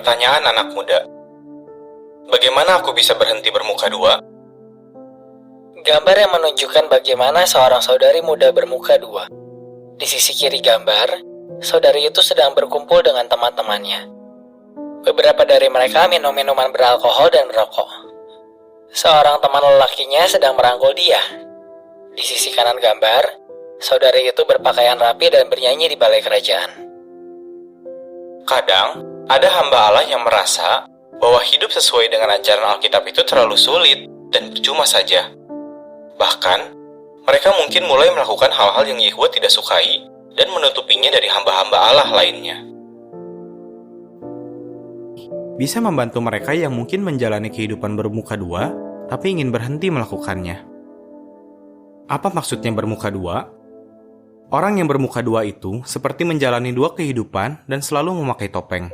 Pertanyaan anak muda. Bagaimana aku bisa berhenti bermuka dua? Gambar yang menunjukkan bagaimana seorang saudari muda bermuka dua. Di sisi kiri gambar, saudari itu sedang berkumpul dengan teman-temannya. Beberapa dari mereka minum minuman beralkohol dan merokok. Seorang teman lelakinya sedang merangkul dia. Di sisi kanan gambar, saudari itu berpakaian rapi dan bernyanyi di balai kerajaan. Kadang, ada hamba Allah yang merasa bahwa hidup sesuai dengan ajaran Alkitab itu terlalu sulit dan percuma saja. Bahkan, mereka mungkin mulai melakukan hal-hal yang Yehuwa tidak sukai dan menutupinya dari hamba-hamba Allah lainnya. Bisa membantu mereka yang mungkin menjalani kehidupan bermuka dua, tapi ingin berhenti melakukannya. Apa maksudnya bermuka dua? Orang yang bermuka dua itu seperti menjalani dua kehidupan dan selalu memakai topeng.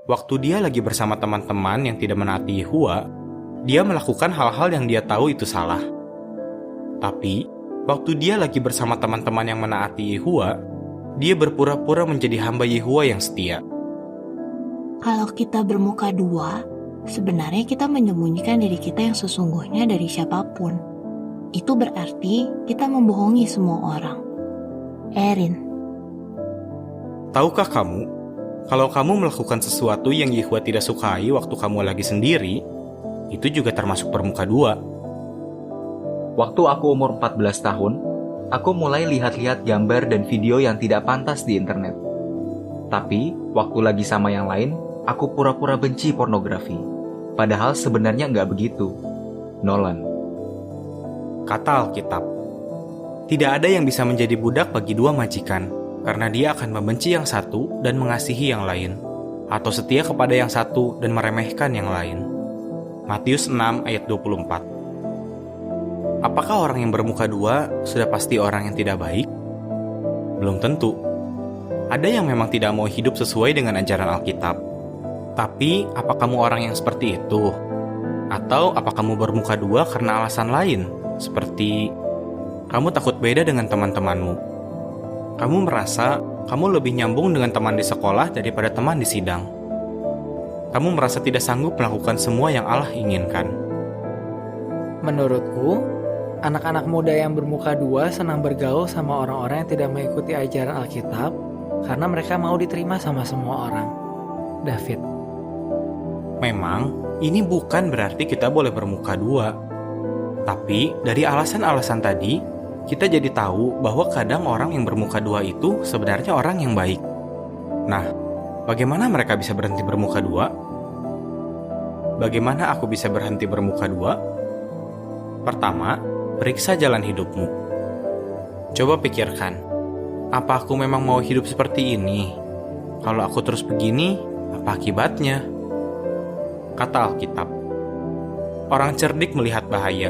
Waktu dia lagi bersama teman-teman yang tidak menaati Yehuwa, dia melakukan hal-hal yang dia tahu itu salah. Tapi, waktu dia lagi bersama teman-teman yang menaati Yehuwa, dia berpura-pura menjadi hamba Yehuwa yang setia. Kalau kita bermuka dua, sebenarnya kita menyembunyikan diri kita yang sesungguhnya dari siapapun. Itu berarti kita membohongi semua orang. Erin. Tahukah kamu, kalau kamu melakukan sesuatu yang Yehuwa tidak sukai waktu kamu lagi sendiri, itu juga termasuk bermuka dua. Waktu aku umur 14 tahun, aku mulai lihat-lihat gambar dan video yang tidak pantas di internet. Tapi, waktu lagi sama yang lain, aku pura-pura benci pornografi. Padahal sebenarnya nggak begitu. Nolan. Kata Alkitab, tidak ada yang bisa menjadi budak bagi dua majikan, karena dia akan membenci yang satu dan mengasihi yang lain, atau setia kepada yang satu dan meremehkan yang lain. Matius 6 ayat 24. Apakah orang yang bermuka dua sudah pasti orang yang tidak baik? Belum tentu. Ada yang memang tidak mau hidup sesuai dengan ajaran Alkitab. Tapi, apa kamu orang yang seperti itu? Atau apa kamu bermuka dua karena alasan lain? Seperti, kamu takut beda dengan teman-temanmu. Kamu merasa kamu lebih nyambung dengan teman di sekolah daripada teman di sidang. Kamu merasa tidak sanggup melakukan semua yang Allah inginkan. Menurutku, anak-anak muda yang bermuka dua senang bergaul sama orang-orang yang tidak mengikuti ajaran Alkitab karena mereka mau diterima sama semua orang. David. Memang, ini bukan berarti kita boleh bermuka dua. Tapi, dari alasan-alasan tadi, kita jadi tahu bahwa kadang orang yang bermuka dua itu sebenarnya orang yang baik. Nah, bagaimana mereka bisa berhenti bermuka dua? Bagaimana aku bisa berhenti bermuka dua? Pertama, periksa jalan hidupmu. Coba pikirkan, apa aku memang mau hidup seperti ini? Kalau aku terus begini, apa akibatnya? Kata Alkitab, orang cerdik melihat bahaya,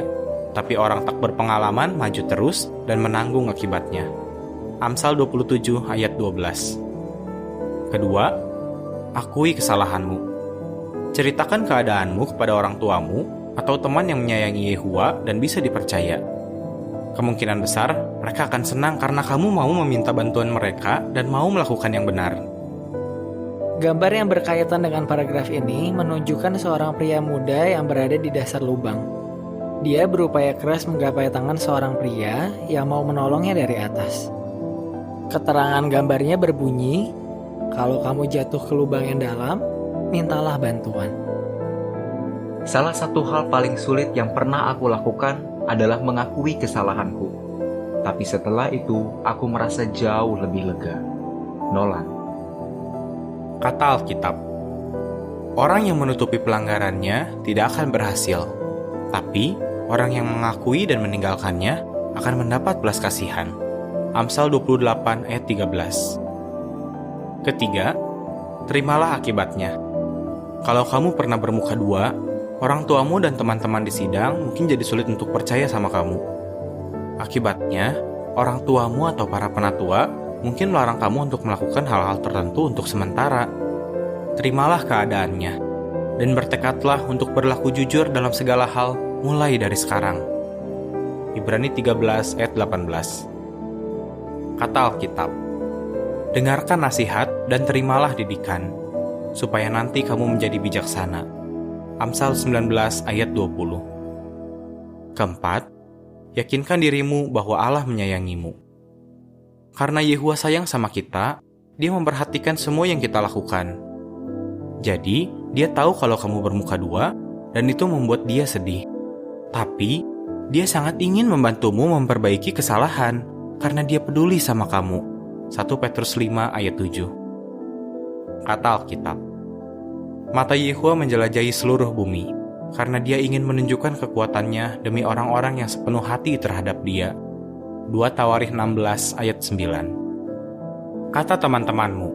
tapi orang tak berpengalaman maju terus dan menanggung akibatnya. Amsal 27 ayat 12. Kedua, akui kesalahanmu. Ceritakan keadaanmu kepada orang tuamu atau teman yang menyayangi Yehuwa dan bisa dipercaya. Kemungkinan besar mereka akan senang karena kamu mau meminta bantuan mereka dan mau melakukan yang benar. Gambar yang berkaitan dengan paragraf ini menunjukkan seorang pria muda yang berada di dasar lubang. Dia berupaya keras menggapai tangan seorang pria yang mau menolongnya dari atas. Keterangan gambarnya berbunyi, kalau kamu jatuh ke lubang yang dalam, mintalah bantuan. Salah satu hal paling sulit yang pernah aku lakukan adalah mengakui kesalahanku. Tapi setelah itu, aku merasa jauh lebih lega. Nolan. Kata Alkitab, orang yang menutupi pelanggarannya tidak akan berhasil, tapi orang yang mengakui dan meninggalkannya akan mendapat belas kasihan. Amsal 28 ayat 13. Ketiga, terimalah akibatnya. Kalau kamu pernah bermuka dua, orang tuamu dan teman-teman di sidang mungkin jadi sulit untuk percaya sama kamu. Akibatnya, orang tuamu atau para penatua mungkin melarang kamu untuk melakukan hal-hal tertentu untuk sementara. Terimalah keadaannya, dan bertekadlah untuk berlaku jujur dalam segala hal mulai dari sekarang. Ibrani 13 ayat 18. Kata Alkitab, dengarkan nasihat dan terimalah didikan. supaya nanti kamu menjadi bijaksana. Amsal 19 ayat 20. Keempat, yakinkan dirimu bahwa Allah menyayangimu. Karena Yehuwa sayang sama kita, Dia memperhatikan semua yang kita lakukan. Jadi, Dia tahu kalau kamu bermuka dua, dan itu membuat Dia sedih. Tapi, Dia sangat ingin membantumu memperbaiki kesalahan, karena Dia peduli sama kamu. 1 Petrus 5 ayat 7. Kata Alkitab, mata Yehuwa menjelajahi seluruh bumi, karena Dia ingin menunjukkan kekuatannya demi orang-orang yang sepenuh hati terhadap Dia. 2 Tawarikh 16 ayat 9. Kata teman-temanmu,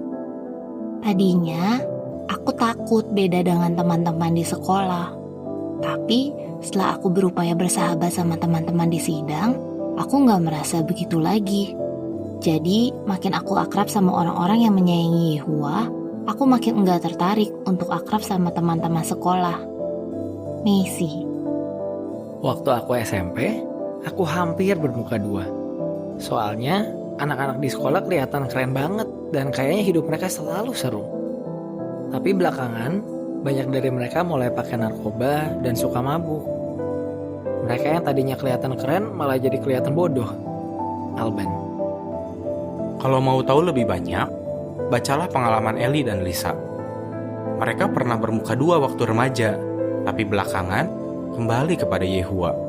Tadinya, aku takut beda dengan teman-teman di sekolah. Tapi, setelah aku berupaya bersahabat sama teman-teman di sidang, aku nggak merasa begitu lagi. Jadi, makin aku akrab sama orang-orang yang menyayangi Yehuwa, aku makin enggak tertarik untuk akrab sama teman-teman sekolah. Messi. Waktu aku SMP, aku hampir bermuka dua. Soalnya, anak-anak di sekolah kelihatan keren banget dan kayaknya hidup mereka selalu seru. Tapi belakangan, banyak dari mereka mulai pakai narkoba dan suka mabuk. Mereka yang tadinya kelihatan keren malah jadi kelihatan bodoh. Alban. kalau mau tahu lebih banyak, bacalah pengalaman Eli dan Lisa. Mereka pernah bermuka dua waktu remaja, tapi belakangan kembali kepada Yehuwa.